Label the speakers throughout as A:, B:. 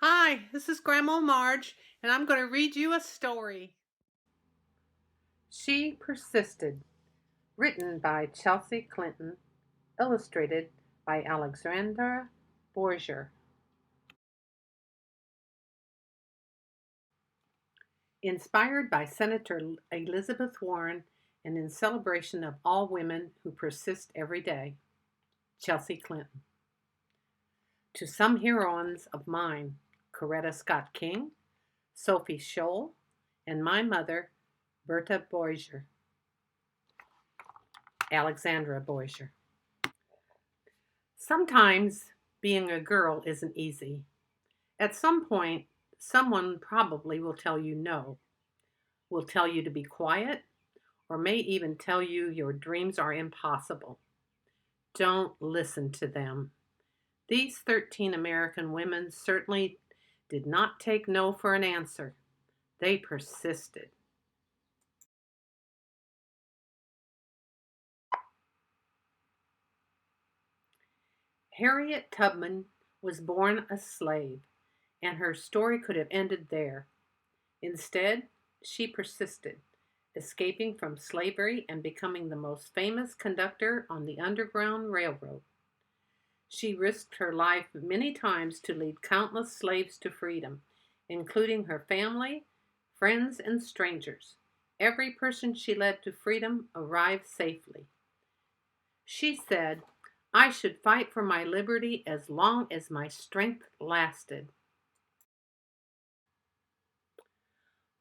A: Hi, this is Grandma Marge, and I'm going to read you a story. She Persisted, written by Chelsea Clinton, illustrated by Alexandra Boiger. Inspired by Senator Elizabeth Warren and in celebration of all women who persist every day. Chelsea Clinton. To some heroines of mine, Coretta Scott King, Sophie Scholl, and my mother, Berta Boiger. Alexandra Boiger. Sometimes being a girl isn't easy. At some point, someone probably will tell you no, will tell you to be quiet, or may even tell you your dreams are impossible. Don't listen to them. These 13 American women certainly did not take no for an answer. They persisted. Harriet Tubman was born a slave, and her story could have ended there. Instead, she persisted, escaping from slavery and becoming the most famous conductor on the Underground Railroad. She risked her life many times to lead countless slaves to freedom, including her family, friends, and strangers. Every person she led to freedom arrived safely. She said, "I should fight for my liberty as long as my strength lasted."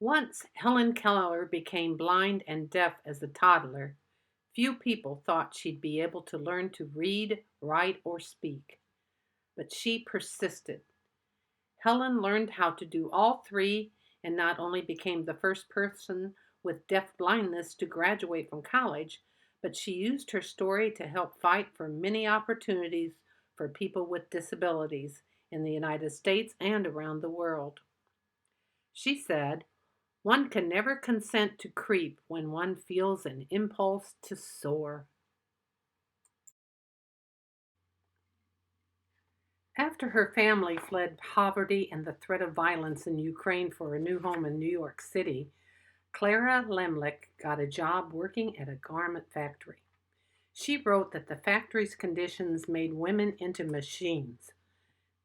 A: Once Helen Keller became blind and deaf as a toddler, few people thought she'd be able to learn to read, write, or speak. But she persisted. Helen learned how to do all three and not only became the first person with deaf blindness to graduate from college, but she used her story to help fight for many opportunities for people with disabilities in the United States and around the world. She said, "One can never consent to creep when one feels an impulse to soar." After her family fled poverty and the threat of violence in Ukraine for a new home in New York City, Clara Lemlich got a job working at a garment factory. She wrote that the factory's conditions made women into machines,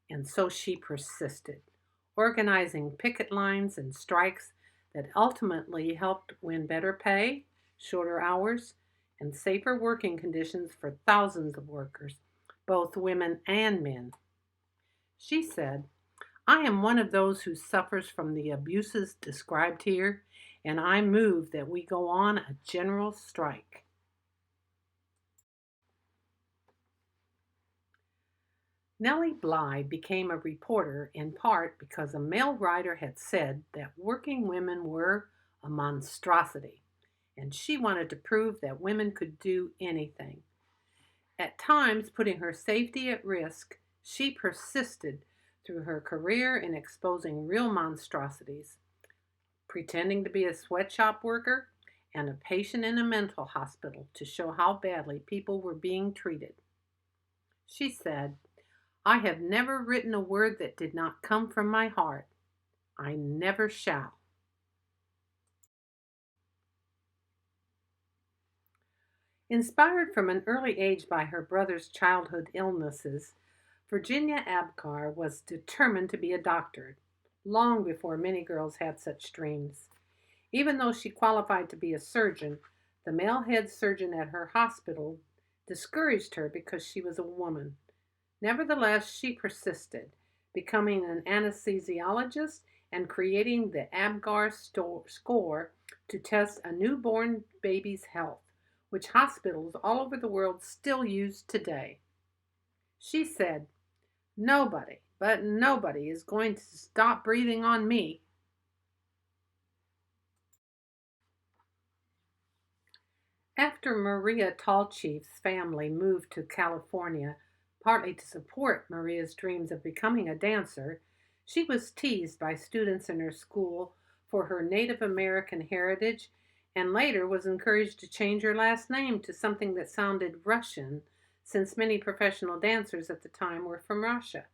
A: and so she persisted, organizing picket lines and strikes that ultimately helped win better pay, shorter hours, and safer working conditions for thousands of workers, both women and men. She said, "I am one of those who suffers from the abuses described here, and I move that we go on a general strike." Nellie Bly became a reporter in part because a male writer had said that working women were a monstrosity, and she wanted to prove that women could do anything. At times, putting her safety at risk, she persisted through her career in exposing real monstrosities, pretending to be a sweatshop worker and a patient in a mental hospital to show how badly people were being treated. She said, "I have never written a word that did not come from my heart. I never shall." Inspired from an early age by her brother's childhood illnesses, Virginia AB Carr was determined to be a doctor, long before many girls had such dreams. Even though she qualified to be a surgeon, the male head surgeon at her hospital discouraged her because she was a woman. Nevertheless, she persisted, becoming an anesthesiologist and creating the ABGAR score to test a newborn baby's health, which hospitals all over the world still use today. She said, "Nobody, but nobody is going to stop breathing on me." After Maria Tallchief's family moved to California, partly to support Maria's dreams of becoming a dancer, she was teased by students in her school for her Native American heritage and later was encouraged to change her last name to something that sounded Russian, since many professional dancers at the time were from Russia.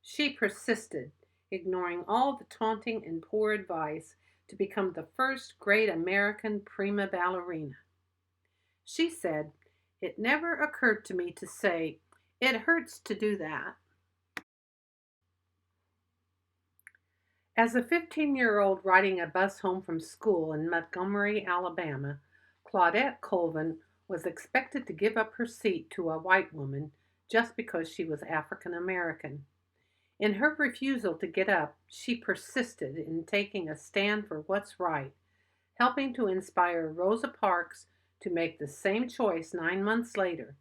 A: She persisted, ignoring all the taunting and poor advice, to become the first great American prima ballerina. She said, "It never occurred to me to say, 'It hurts to do that.'" As a 15-year-old riding a bus home from school in Montgomery, Alabama, Claudette Colvin was expected to give up her seat to a white woman just because she was African American. In her refusal to get up, she persisted in taking a stand for what's right, helping to inspire Rosa Parks to make the same choice 9 months later,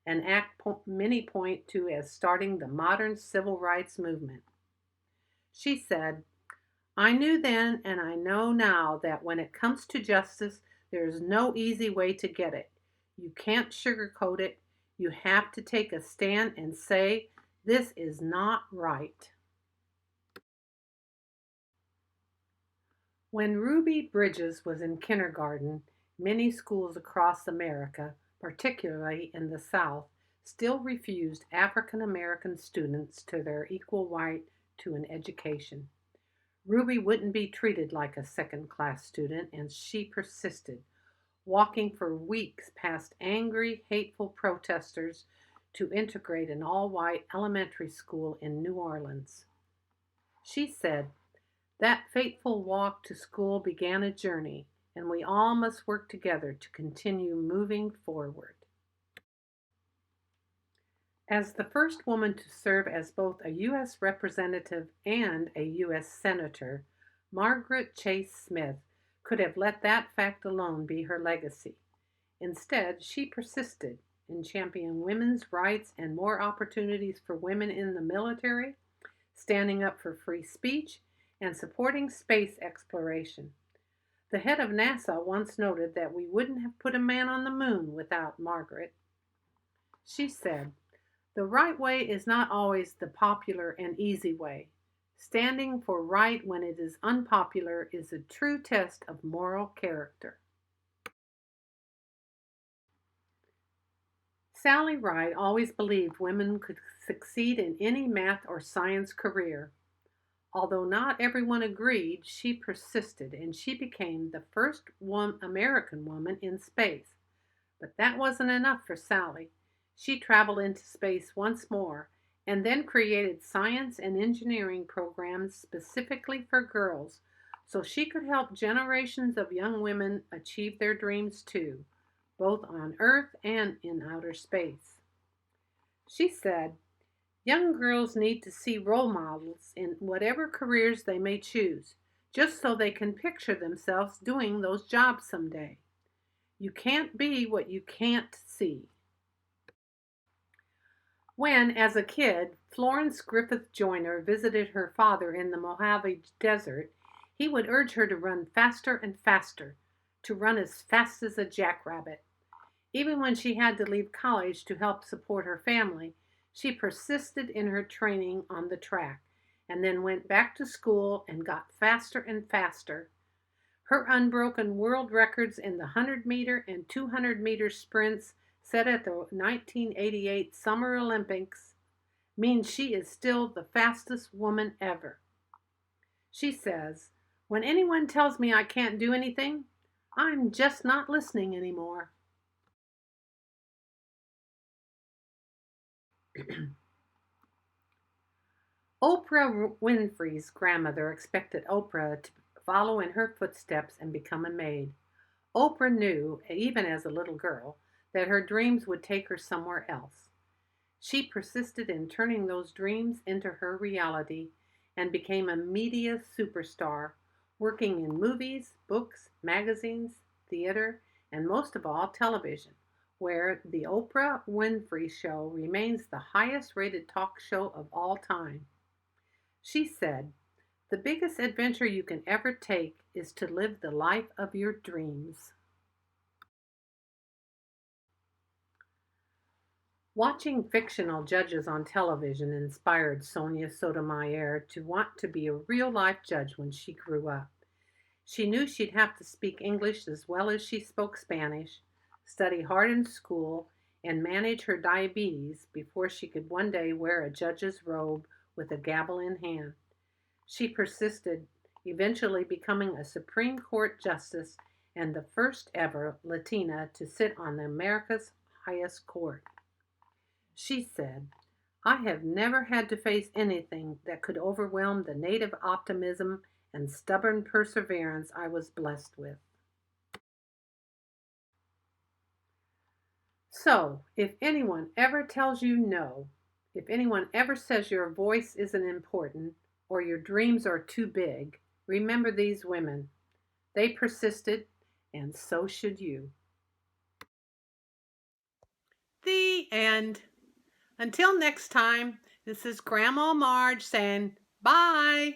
A: an act many point to as starting the modern civil rights movement. She said, "I knew then and I know now that when it comes to justice, there is no easy way to get it. You can't sugarcoat it. You have to take a stand and say, 'This is not right.'" When Ruby Bridges was in kindergarten, many schools across America, particularly in the South, still refused African American students to their equal right to an education. Ruby wouldn't be treated like a second-class student, and she persisted, walking for weeks past angry, hateful protesters to integrate an all-white elementary school in New Orleans. She said, "That fateful walk to school began a journey, and we all must work together to continue moving forward." As the first woman to serve as both a U.S. Representative and a U.S. Senator, Margaret Chase Smith could have let that fact alone be her legacy. Instead, she persisted in championing women's rights and more opportunities for women in the military, standing up for free speech, and supporting space exploration. The head of NASA once noted that we wouldn't have put a man on the moon without Margaret. She said, "The right way is not always the popular and easy way. Standing for right when it is unpopular is a true test of moral character." Sally Ride always believed women could succeed in any math or science career. Although not everyone agreed, she persisted and she became the first American woman in space. But that wasn't enough for Sally. She traveled into space once more and then created science and engineering programs specifically for girls so she could help generations of young women achieve their dreams too, both on Earth and in outer space. She said, "Young girls need to see role models in whatever careers they may choose, just so they can picture themselves doing those jobs someday. You can't be what you can't see." When, as a kid, Florence Griffith Joyner visited her father in the Mojave Desert, he would urge her to run faster and faster, to run as fast as a jackrabbit. Even when she had to leave college to help support her family, she persisted in her training on the track and then went back to school and got faster and faster. Her unbroken world records in the 100-meter and 200-meter sprints set at the 1988 Summer Olympics means she is still the fastest woman ever. She says, "When anyone tells me I can't do anything, I'm just not listening anymore." Oprah Winfrey's grandmother expected Oprah to follow in her footsteps and become a maid. Oprah knew, even as a little girl, that her dreams would take her somewhere else. She persisted in turning those dreams into her reality and became a media superstar, working in movies, books, magazines, theater, and most of all, television, where The Oprah Winfrey Show remains the highest rated talk show of all time. She said, "The biggest adventure you can ever take is to live the life of your dreams." Watching fictional judges on television inspired Sonia Sotomayor to want to be a real-life judge when she grew up. She knew she'd have to speak English as well as she spoke Spanish, study hard in school, and manage her diabetes before she could one day wear a judge's robe with a gavel in hand. She persisted, eventually becoming a Supreme Court justice and the first ever Latina to sit on America's highest court. She said, I have never had to face anything that could overwhelm the native optimism and stubborn perseverance I was blessed with. So, if anyone ever tells you no, if anyone ever says your voice isn't important or your dreams are too big, remember these women. They persisted, and so should you. The end. Until next time, this is Grandma Marge saying bye.